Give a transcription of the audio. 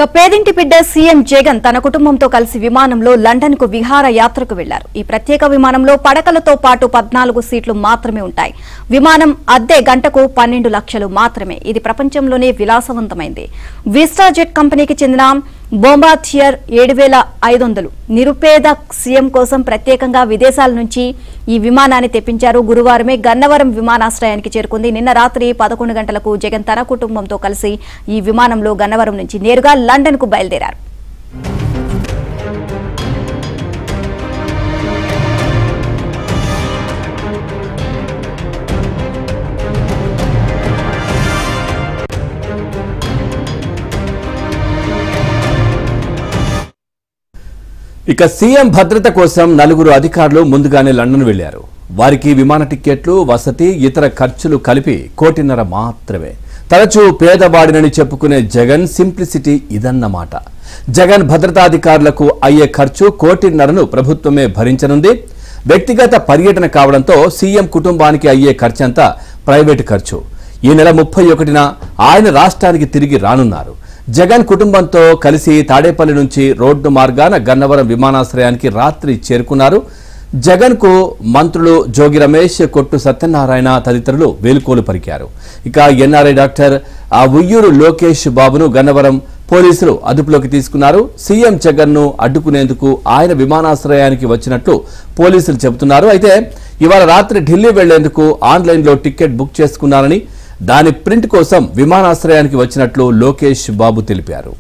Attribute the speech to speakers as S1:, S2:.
S1: పేదింటి బిడ్డ సీఎం జగన్ తన కుటుంబంతో కలిసి విమానంలో లండన్ కు విహార యాత్రకు వెళ్లారు. ఈ ప్రత్యేక విమానంలో పడకలతో పాటు 14 సీట్లు మాత్రమే ఉంటాయి. విమానం అద్దె గంటకు 12 లక్షలు మాత్రమే. ఇది ప్రపంచంలోనే విలాసవంతమైంది. విస్టా జెట్ కంపెనీకి చెందిన బొంబార్డియర్ 7500 నిరుపేద సీఎం కోసం ప్రత్యేకంగా విదేశాల నుంచి ఈ విమానాన్ని తెప్పించారు. గురువారమే గన్నవరం విమానాశ్రయానికి చేరుకుంది. నిన్న రాత్రి 11 గంటలకు జగన్ తన కుటుంబంతో కలిసి ఈ విమానంలో గన్నవరం నుంచి నేరుగా లండన్ కు బయలుదేరారు.
S2: ఇక సీఎం భద్రత కోసం నలుగురు అధికారులు ముందుగానే లండన్ వెళ్లారు. వారికి విమాన టిక్కెట్లు, వసతి, ఇతర ఖర్చులు కలిపి 1.5 కోటి మాత్రమే. తరచూ పేదవాడినని చెప్పుకునే జగన్ సింప్లిసిటీ ఇదన్నమాట. జగన్ భద్రతాధికారులకు అయ్యే ఖర్చు 1.5 కోటిను ప్రభుత్వమే భరించనుంది. వ్యక్తిగత పర్యటన కావడంతో సీఎం కుటుంబానికి అయ్యే ఖర్చంతా ప్రైవేటు ఖర్చు. ఈ నెల 31న ఆయన రాష్ట్రానికి తిరిగి రానున్నారు. జగన్ కుటుంబంతో కలిసి తాడేపల్లి నుంచి రోడ్డు మార్గాన గన్నవరం విమానాశ్రయానికి రాత్రి చేరుకున్నారు. జగన్ కు మంత్రులు జోగి రమేష్, కొట్టు సత్యనారాయణ తదితరులు వేలుకోలు పలికారు. ఇక ఎన్ఆర్ఐ డాక్టర్ ఉయ్యూరు లోకేష్ బాబును గన్నవరం పోలీసులు అదుపులోకి తీసుకున్నారు. సీఎం జగన్ ను అడ్డుకునేందుకు ఆయన విమానాశ్రయానికి వచ్చినట్లు పోలీసులు చెబుతున్నారు. అయితే ఇవాళ రాత్రి ఢిల్లీ వెళ్లేందుకు ఆన్లైన్లో టికెట్ బుక్ చేసుకున్నారని, దాని ప్రింట్ కోసం విమానాశ్రయానికి వచ్చినట్లు లోకేష్ బాబు తెలిపారు.